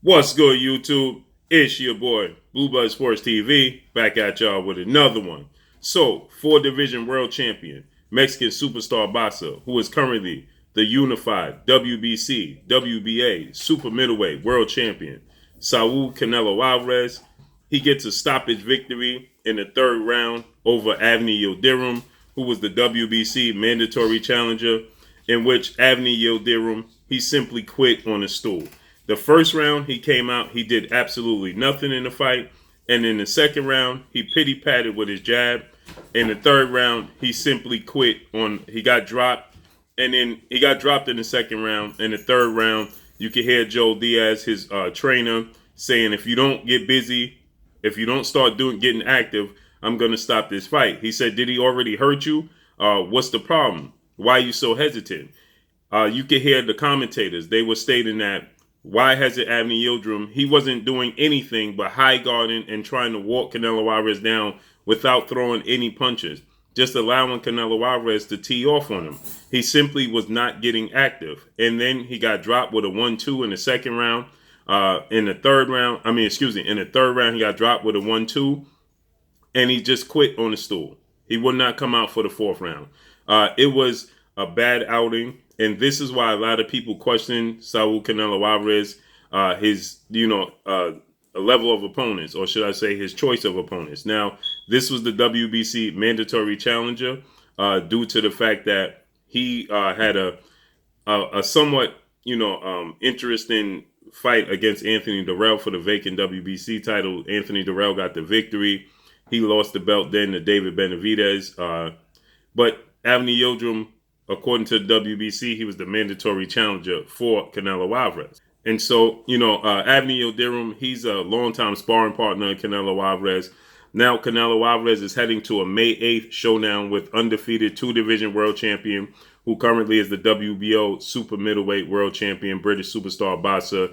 What's good, YouTube? It's your boy, Blue Blood Sports TV, back at y'all with another one. So, 4 division world champion, Mexican superstar boxer, who is currently the unified WBC, WBA, super middleweight world champion, Saul Canelo Alvarez. He gets a stoppage victory in the 3rd round over AVNI YILDIRIM, who was the WBC mandatory challenger, in which AVNI YILDIRIM, he simply quit on the stool. The first round, he came out, he did absolutely nothing in the fight. And in the second round, he pity-patted with his jab. In the 3rd round, he simply quit he got dropped. And then he got dropped in the 2nd round. In the 3rd round, you can hear Joe Diaz, his trainer, saying, if you don't get busy, if you don't start getting active, I'm going to stop this fight. He said, did he already hurt you? What's the problem? Why are you so hesitant? You can hear the commentators. They were stating that, why has it AVNI YILDIRIM? He wasn't doing anything but high guarding and trying to walk Canelo Alvarez down without throwing any punches, just allowing Canelo Alvarez to tee off on him. He simply was not getting active. And then he got dropped with a 1-2 in the 2nd round. In the 3rd round, in the 3rd round, he got dropped with a 1-2, and he just quit on the stool. He would not come out for the 4th round. It was a bad outing. And this is why a lot of people question Saul Canelo Alvarez, his, level of opponents, or should I say his choice of opponents. Now, this was the WBC mandatory challenger due to the fact that he had a somewhat, interesting fight against Anthony Durrell for the vacant WBC title. Anthony Durrell got the victory. He lost the belt then to David Benavidez. But AVNI YILDIRIM, according to the WBC, he was the mandatory challenger for Canelo Alvarez. And so, AVNI YILDIRIM, he's a longtime sparring partner of Canelo Alvarez. Now Canelo Alvarez is heading to a May 8th showdown with undefeated 2-division world champion, who currently is the WBO super middleweight world champion, British superstar boxer,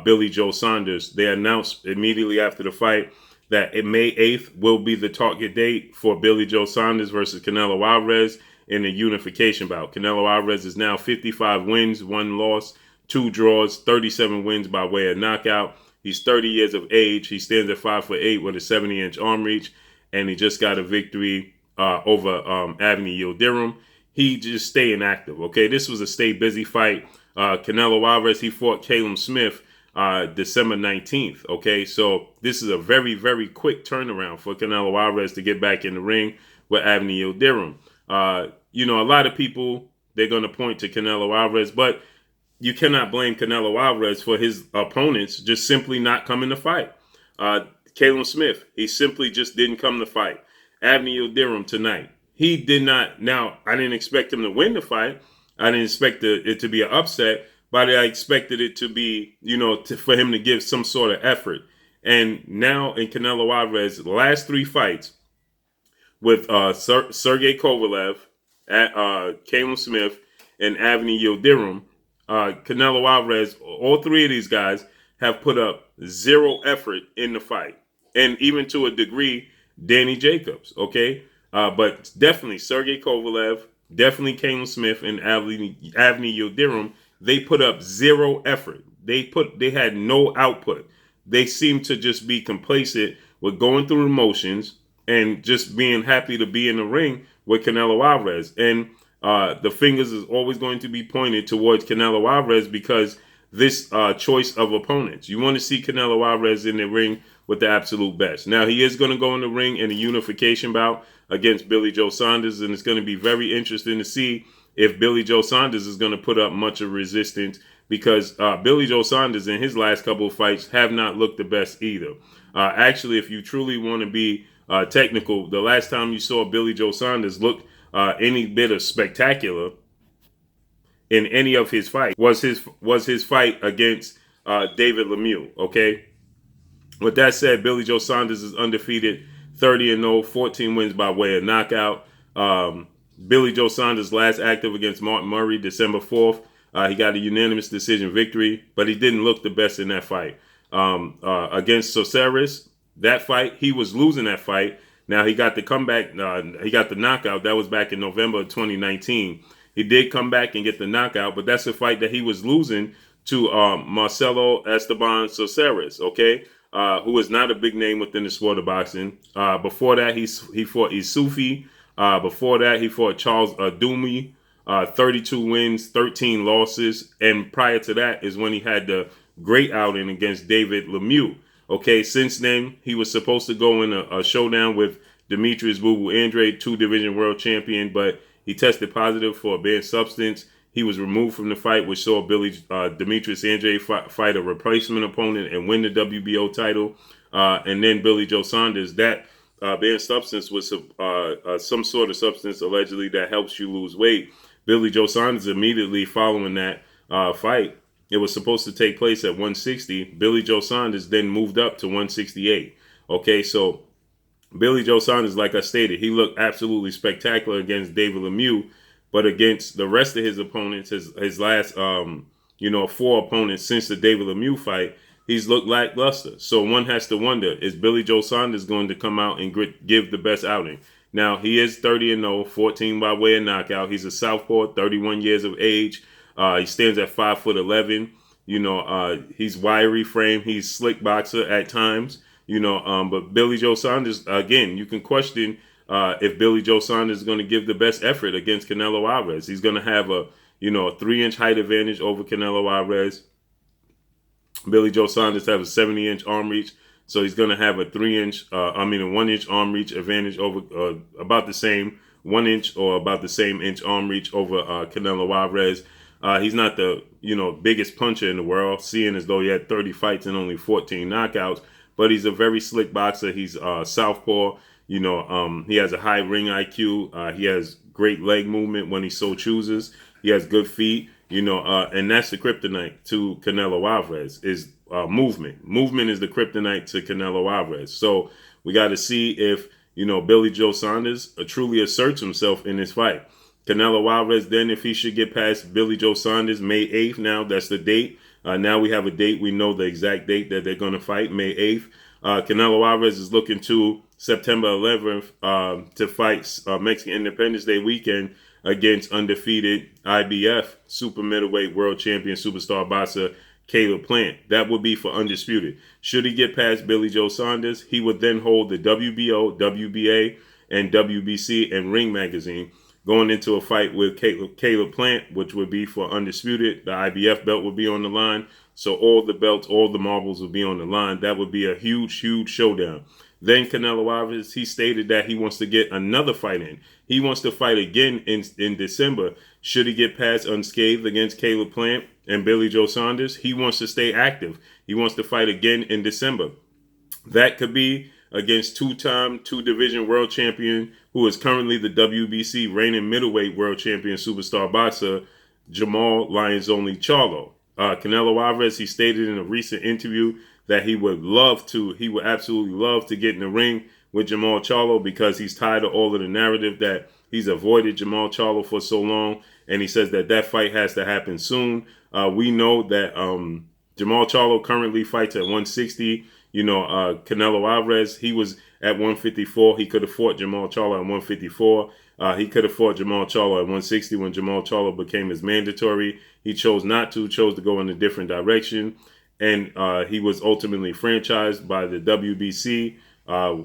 Billy Joe Saunders. They announced immediately after the fight that May 8th will be the target date for Billy Joe Saunders versus Canelo Alvarez in a unification bout. Canelo Alvarez is now 55 wins, 1 loss, 2 draws, 37 wins by way of knockout. He's 30 years of age. He stands at 5'8" with a 70-inch arm reach, and he just got a victory over AVNI YILDIRIM. He just staying active, okay? This was a stay busy fight. Canelo Alvarez, he fought Callum Smith December 19th, okay? So this is a very, very quick turnaround for Canelo Alvarez to get back in the ring with AVNI YILDIRIM. A lot of people, they're going to point to Canelo Alvarez, but you cannot blame Canelo Alvarez for his opponents just simply not coming to fight. Callum Smith, he simply just didn't come to fight. AVNI YILDIRIM tonight, he did not. Now, I didn't expect him to win the fight. I didn't expect it to be an upset, but I expected it to be, for him to give some sort of effort. And now in Canelo Alvarez's last 3 fights, with Sergey Kovalev, Callum Smith, and AVNI YILDIRIM, Canelo Alvarez, all 3 of these guys have put up 0 effort in the fight. And even to a degree, Danny Jacobs, okay? But definitely Sergey Kovalev, definitely Callum Smith, and AVNI YILDIRIM, they put up 0 effort. They had no output. They seemed to just be complacent with going through the motions and just being happy to be in the ring with Canelo Alvarez. And the fingers is always going to be pointed towards Canelo Alvarez because this choice of opponents. You want to see Canelo Alvarez in the ring with the absolute best. Now, he is going to go in the ring in a unification bout against Billy Joe Saunders, and it's going to be very interesting to see if Billy Joe Saunders is going to put up much of resistance, because Billy Joe Saunders in his last couple of fights have not looked the best either. Actually, if you truly want to be technical, the last time you saw Billy Joe Saunders look any bit of spectacular in any of his fights was his fight against David Lemieux, okay? With that said, Billy Joe Saunders is undefeated, 30-0, 14 wins by way of knockout. Billy Joe Saunders last active against Martin Murray, December 4th. He got a unanimous decision victory, but he didn't look the best in that fight. Against Soceres, that fight, he was losing that fight. Now, he got the comeback. He got the knockout. That was back in November of 2019. He did come back and get the knockout, but that's a fight that he was losing to Marcelo Esteban Soceres, okay, who is not a big name within the sport of boxing. Before that, he fought Isufi. Before that, he fought Charles Dumi. 32 wins, 13 losses, and prior to that is when he had the great outing against David Lemieux. Okay, since then, he was supposed to go in a showdown with Demetrius Boo Boo Andre, 2-division world champion, but he tested positive for a banned substance. He was removed from the fight, which saw Demetrius Andre fight a replacement opponent and win the WBO title. And then Billy Joe Saunders, that banned substance was some sort of substance allegedly that helps you lose weight. Billy Joe Saunders immediately following that fight, it was supposed to take place at 160. Billy Joe Saunders then moved up to 168. Okay, so Billy Joe Saunders, like I stated, he looked absolutely spectacular against David Lemieux, but against the rest of his opponents, his last 4 opponents since the David Lemieux fight, he's looked lackluster. So one has to wonder, is Billy Joe Saunders going to come out and give the best outing? Now, he is 30-0, 14 by way of knockout. He's a southpaw, 31 years of age. He stands at 5'11". He's wiry frame. He's slick boxer at times. But Billy Joe Saunders, again, you can question if Billy Joe Saunders is going to give the best effort against Canelo Alvarez. He's going to have a 3-inch height advantage over Canelo Alvarez. Billy Joe Saunders has a 70-inch arm reach, so he's going to have a 1-inch arm reach advantage over about the same 1-inch or about the same inch arm reach over Canelo Alvarez. He's not the biggest puncher in the world, seeing as though he had 30 fights and only 14 knockouts. But he's a very slick boxer. He's southpaw. He has a high ring IQ. He has great leg movement when he so chooses. He has good feet. And that's the kryptonite to Canelo Alvarez is movement. Movement is the kryptonite to Canelo Alvarez. So we got to see if Billy Joe Saunders truly asserts himself in this fight. Canelo Alvarez, then, if he should get past Billy Joe Saunders, May 8th now, that's the date. Now we have a date. We know the exact date that they're going to fight, May 8th. Canelo Alvarez is looking to September 11th to fight Mexican Independence Day weekend against undefeated IBF super middleweight world champion superstar boxer Caleb Plant. That would be for undisputed. Should he get past Billy Joe Saunders, he would then hold the WBO, WBA, and WBC and Ring Magazine, going into a fight with Caleb Plant, which would be for undisputed. The IBF belt would be on the line. So all the belts, all the marbles would be on the line. That would be a huge, huge showdown. Then Canelo Alvarez, he stated that he wants to get another fight in. He wants to fight again in December. Should he get past unscathed against Caleb Plant and Billy Joe Saunders, he wants to stay active. He wants to fight again in December. That could be against 2-division world champion, who is currently the WBC reigning middleweight world champion superstar boxer, Jamal Lions Only Charlo. Canelo Alvarez, he stated in a recent interview that he would absolutely love to get in the ring with Jamal Charlo because he's tired of all of the narrative that he's avoided Jamal Charlo for so long. And he says that fight has to happen soon. We know that Jamal Charlo currently fights at 160. Canelo Alvarez, he was at 154. He could have fought Jamal Charlo at 154. He could have fought Jamal Charlo at 160 when Jamal Charlo became his mandatory. He chose not to, chose to go in a different direction. And he was ultimately franchised by the WBC,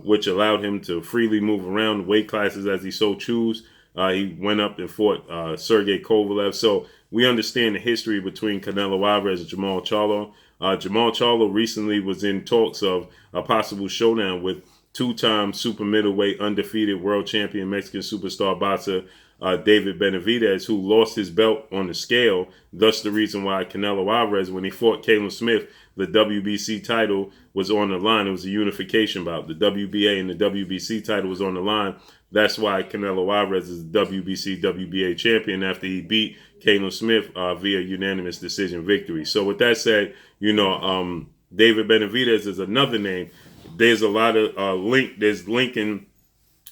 which allowed him to freely move around weight classes as he so choose. He went up and fought Sergey Kovalev. So we understand the history between Canelo Alvarez and Jamal Charlo. Jamal Charlo recently was in talks of a possible showdown with 2-time super middleweight undefeated world champion Mexican superstar boxer David Benavidez, who lost his belt on the scale. Thus the reason why Canelo Alvarez, when he fought Caleb Smith, the WBC title was on the line. It was a unification bout. The WBA and the WBC title was on the line. That's why Canelo Alvarez is the WBC WBA champion after he beat Caleb Smith via unanimous decision victory. So with that said, David Benavidez is another name. There's a lot of linking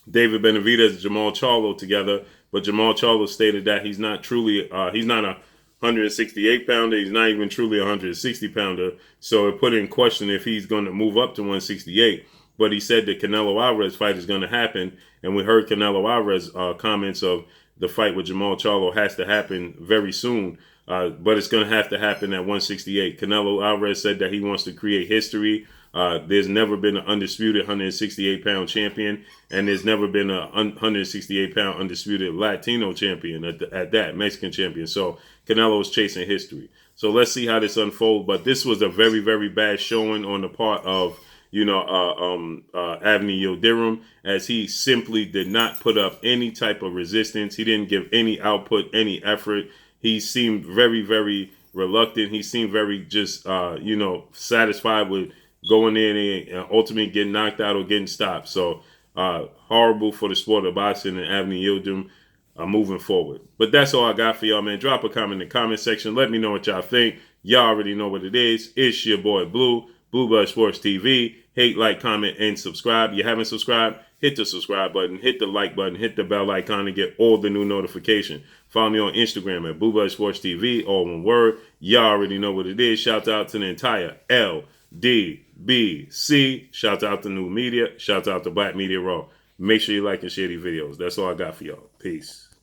David Benavidez and Jamal Charlo together, but Jamal Charlo stated that he's not a 168 pounder. He's not even truly a 160 pounder. So it put in question if he's going to move up to 168. But he said the Canelo Alvarez fight is going to happen. And we heard Canelo Alvarez comments of the fight with Jamal Charlo has to happen very soon. But it's going to have to happen at 168. Canelo Alvarez said that he wants to create history. There's never been an undisputed 168-pound champion, and there's never been a 168-pound undisputed Latino champion at that, Mexican champion. So Canelo is chasing history. So let's see how this unfolds. But this was a very, very bad showing on the part of, AVNI YILDIRIM, as he simply did not put up any type of resistance. He didn't give any output, any effort. He seemed very, very reluctant. He seemed very just, satisfied with going in and ultimately getting knocked out or getting stopped. So horrible for the sport of boxing and AVNI YILDIRIM moving forward. But that's all I got for y'all, man. Drop a comment in the comment section. Let me know what y'all think. Y'all already know what it is. It's your boy Blue, Blood Sports TV. Hate, like, comment, and subscribe. You haven't subscribed? Hit the subscribe button, hit the like button, hit the bell icon to get all the new notifications. Follow me on Instagram at Blood Sports TV, all one word. Y'all already know what it is. Shout out to the entire LDBC. Shout out to New Media. Shout out to Black Media Raw. Make sure you like and share these videos. That's all I got for y'all. Peace.